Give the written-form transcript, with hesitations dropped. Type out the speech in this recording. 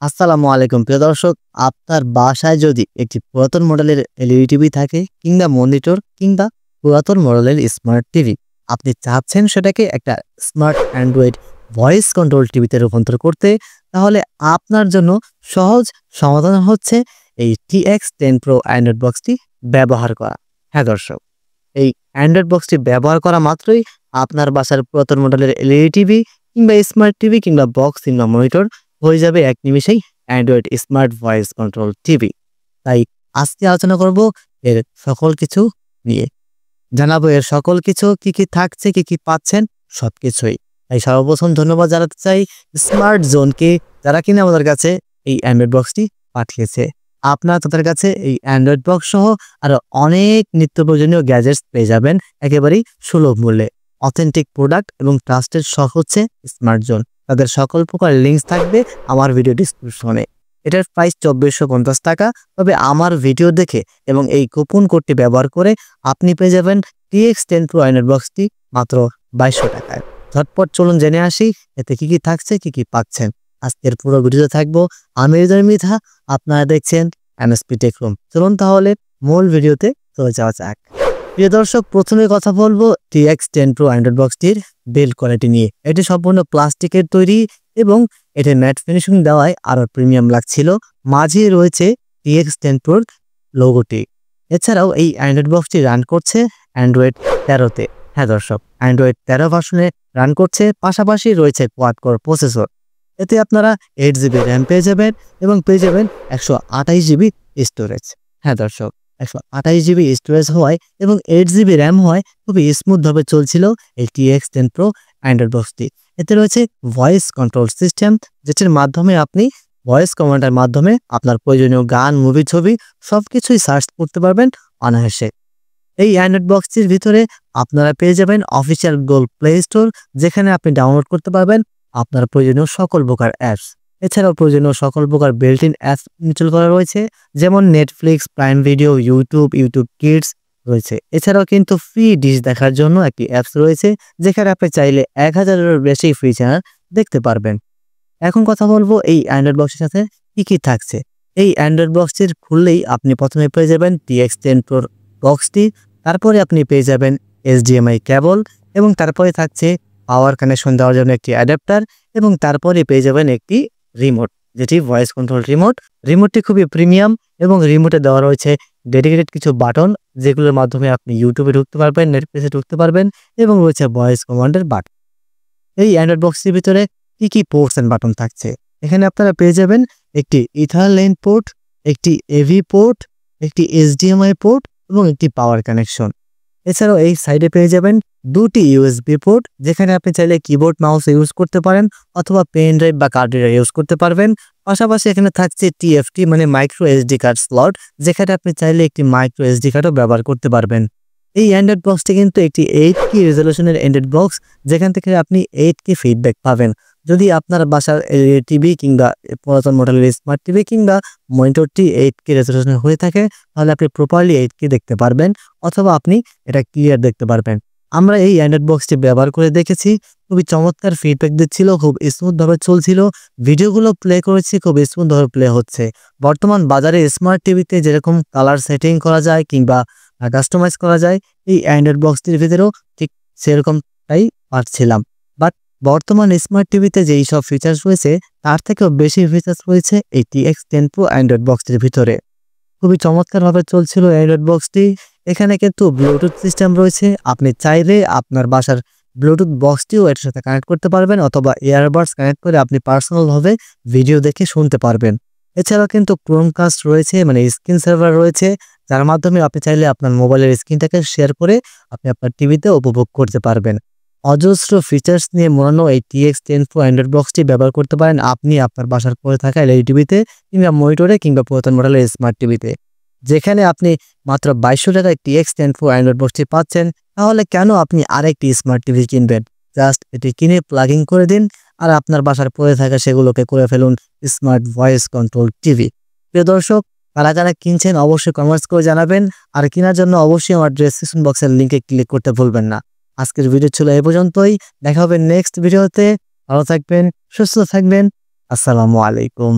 আসসালামু আলাইকুম প্রিয় দর্শক, আপনার বাসায় যদি একটি পুরাতন মডেলের এলইডি টিভি থাকে কিংবা মনিটর কিংবা পুরাতন মডেলের স্মার্ট টিভি, আপনি চাচ্ছেন সেটাকে একটা স্মার্ট অ্যান্ড্রয়েড ভয়েস কন্ট্রোল টিভিতে রূপান্তর করতে, তাহলে আপনার জন্য সহজ সমাধান হচ্ছে এই TX10 Pro অ্যান্ড্রয়েড বক্সটি ব্যবহার করা। হ্যাঁ দর্শক, এই অ্যান্ড্রয়েড বক্সটি ব্যবহার করা মাত্রই আপনার বাসার পুরাতন মডেলের এলইডি টিভি কিংবা স্মার্ট টিভি কিংবা বক্স কিংবা মনিটর হয়ে যাবে এক নিমিষেই Android smart voice control TV. তাই আজকে আলোচনা করব এর সকল কিছু নিয়ে, জানাবো এর সকল কিছু কি কি থাকছে, কি কি পাচ্ছেন, সবকিছুই। তাই সর্বপ্রথম ধন্যবাদ জানাতে চাই স্মার্ট জোনকে, যারা কিনা আমাদের কাছে এই অ্যান্ড্রয়েড বক্সটি পাঠিয়েছে। আপনারা তাদের কাছে এই অ্যান্ড্রয়েড বক্স সহ আরো অনেক নিত্য প্রয়োজনীয় গ্যাজেটস পেয়ে যাবেন একেবারেই সুলভ মূল্যে। অথেন্টিক প্রোডাক্ট এবং ট্রাস্টেড শপ হচ্ছে স্মার্ট জোন। তাদের সকল প্রকার লিঙ্কস থাকবে আমার ভিডিও ডিসক্রিপশনে। এটার প্রাইস 2450 টাকা। তবে আমার ভিডিও দেখে এবং এই কুপন কোডটি ব্যবহার করে আপনি পেয়ে যাবেন TX10 Pro অ্যান্ড্রয়েড বক্সটি মাত্র 2200 টাকায়। ঝটপট চলুন জেনে আসি এতে কি কি থাকছে, কি কি পাচ্ছেন। আজকের পুরো ভিডিওতে থাকবো আমি হৃদয় মৃধা, আপনারা দেখছেন MSP টেক রুম। চলুন তাহলে মূল ভিডিওতে চলে যাওয়া যাক। প্রিয় দর্শক, প্রথমে কথা বলবো TX10 Pro অ্যান্ড্রয়েড বক্সটির বিল্ড কোয়ালিটি নিয়ে। এটি সম্পূর্ণ প্লাস্টিকের তৈরি এবং এটি ম্যাট ফিনিশিং দেওয়ায় আরো প্রিমিয়াম লাগছিল। মাঝে রয়েছে TX10 Pro লোগোটি। এছাড়াও এই অ্যান্ড্রয়েড বক্সটি রান করছে অ্যান্ড্রয়েড 13-তে। হ্যাঁ দর্শক, অ্যান্ড্রয়েড 13 ভার্সনে রান করছে। পাশাপাশি রয়েছে কোয়াড কোর প্রসেসর। এতে আপনারা 8GB র্যাম পেয়ে যাবেন এবং পেয়ে যাবেন 128GB স্টোরেজ। হ্যাঁ দর্শক, 128GB স্টোরেজ হওয়ায় এবং 8GB র্যাম হওয়ায় খুবই স্মুথভাবে চলছিল এই TX10 Pro অ্যান্ড্রয়েড বক্সটি। এতে রয়েছে ভয়েস কন্ট্রোল সিস্টেম, যেটির মাধ্যমে আপনি ভয়েস কমান্ডের মাধ্যমে আপনার প্রয়োজনীয় গান, মুভি, ছবি সবকিছুই সার্চ করতে পারবেন অনায়াসে। এই অ্যান্ড্রয়েড বক্সটির ভিতরে আপনারা পেয়ে যাবেন অফিসিয়াল গুগল প্লে স্টোর, যেখানে আপনি ডাউনলোড করতে পারবেন আপনার প্রয়োজনীয় সকল প্রকার অ্যাপস। এছাড়াও প্রয়োজনীয় সকল প্রকার বিল্ট ইন অ্যাপস ইনস্টল করা রয়েছে, যেমন Netflix, Prime Video, YouTube Kids রয়েছে। এছাড়াও কিন্তু ফ্রি ডিশ দেখার জন্য একটি অ্যাপস রয়েছে, যেখানে আপনি চাইলে 1000-এরও বেশি ফ্রি চ্যানেল দেখতে পারবেন। এখন কথা বলবো এই অ্যান্ড্রয়েড বক্সের সাথে কি কি থাকছে। এই অ্যান্ড্রয়েড বক্সটির খুললেই আপনি প্রথমে পেয়ে যাবেন TX10 Pro বক্সটি, তারপরে আপনি পেয়ে যাবেন HDMI কেবল এবং তারপরে থাকছে পাওয়ার কানেকশন দেওয়ার জন্য একটি অ্যাডাপ্টার এবং তারপরে পেয়ে যাবেন একটি রিমোট, যেটি ভয়েস কন্ট্রোল রিমোট। রিমোটটি খুবই প্রিমিয়াম এবং রিমোটে দেওয়া রয়েছে ডেডিকেটেড কিছু বাটন, যেগুলোর মাধ্যমে আপনি ইউটিউবে ঢুকতে পারবেন, নেটফ্লিক্সে ঢুকতে পারবেন এবং রয়েছে ভয়েস কমান্ডের বাটন। এই অ্যান্ড্রয়েড বক্সটির ভিতরে কি কি পোর্টস এন্ড বাটন থাকছে, এখানে আপনারা পেয়ে যাবেন একটি ইথারনেট পোর্ট, একটি AV পোর্ট, একটি HDMI পোর্ট এবং একটি পাওয়ার কানেকশন। এছাড়াও এই সাইডে পেয়ে যাবেন দুটি USB পোর্ট, যেখানে আপনি চাইলে কিবোর্ড মাউস ইউজ করতে পারেন অথবা পেন ড্রাইভ বা কার্ড রিডার ইউজ করতে পারবেন। পাশাপাশি এখানে থাকছে TFT মানে মাইক্রো SD কার্ড স্লট, যেখানে আপনি চাইলে একটি মাইক্রো SD কার্ডও ব্যবহার করতে পারবেন। এই অ্যান্ড্রয়েড বক্সটি কিন্তু একটি 8K রেজলিউশনের অ্যান্ড্রয়েড বক্স, যেখান থেকে আপনি 8K ফিডব্যাক পাবেন। যদি আপনার বাসার টিভি কিংবা পুরাতন মডেলের স্মার্ট টিভি কিংবা মনিটরটি 8K রেজলিউশনের হয়ে থাকে, তাহলে আপনি প্রপারলি 8K দেখতে পারবেন অথবা আপনি এটা ক্লিয়ার দেখতে পারবেন। আমরা এই অ্যান্ড্রয়েড বক্সটি ব্যবহার করে দেখেছি, খুবই চমৎকার ফিডব্যাক দিচ্ছিল, খুব স্মুথভাবে চলছিল। ভিডিওগুলো প্লে করেছি, খুব স্মুথভাবে প্লে হচ্ছে। বর্তমান বাজারে স্মার্ট টিভিতে যেরকম কালার সেটিং করা যায় কিংবা কাস্টমাইজ করা যায়, এই অ্যান্ড্রয়েড বক্সটির ভিতরেও ঠিক সেরকমটাই পাচ্ছিলাম। বাট বর্তমান স্মার্ট টিভিতে যেই সব ফিচার্স রয়েছে, তার থেকেও বেশি ফিচার্স রয়েছে এই TX10 Pro অ্যান্ড্রয়েড বক্সটির ভিতরে। খুবই চমৎকারভাবে চলছিল অ্যান্ড্রয়েড বক্সটি। এখানে কিন্তু ব্লুটুথ সিস্টেম রয়েছে, আপনি চাইলে আপনার বাসার ব্লুটুথ বক্সটিও এটার সাথে কানেক্ট করতে পারবেন অথবা ইয়ারবাডস কানেক্ট করে আপনি পার্সোনালভাবে ভিডিও দেখে শুনতে পারবেন। এছাড়াও কিন্তু ক্রোমকাস্ট রয়েছে মানে স্ক্রিন সেভার রয়েছে, যার মাধ্যমে আপনি চাইলে আপনার মোবাইলের স্ক্রিনটাকে শেয়ার করে আপনি আপনার টিভিতে উপভোগ করতে পারবেন। অজস্র ফিচার্স নিয়ে মোড়ানো এই TX10 Pro অ্যান্ড্রয়েড বক্সটি ব্যবহার করতে পারেন আপনি আপনার বাসার পরে থাকা এলইডি টিভিতে কিংবা মনিটরে কিংবা পুরাতন মডেলের স্মার্ট টিভিতে। যেখানে আপনি মাত্র 2200 টাকায় TX10 Pro অ্যান্ড্রয়েড বক্সটি পাচ্ছেন, তাহলে কেন আপনি আরেকটি স্মার্ট টিভি কিনবেন? জাস্ট এটি কিনে প্লাগিং করে দিন আর আপনার বাসার পরে থাকা সেগুলোকে করে ফেলুন স্মার্ট ভয়েস কন্ট্রোল টিভি। প্রিয় দর্শক, কারা কারা কিনছেন অবশ্যই কমেন্টস করে জানাবেন, আর কেনার জন্য অবশ্যই আমার ডেসক্রিপশন বক্সের লিঙ্কে ক্লিক করতে ভুলবেন না। আজকের ভিডিও ছিল এই পর্যন্তই, দেখা হবে নেক্সট ভিডিওতে। ভালো থাকবেন, সুস্থ থাকবেন। আসসালামু আলাইকুম।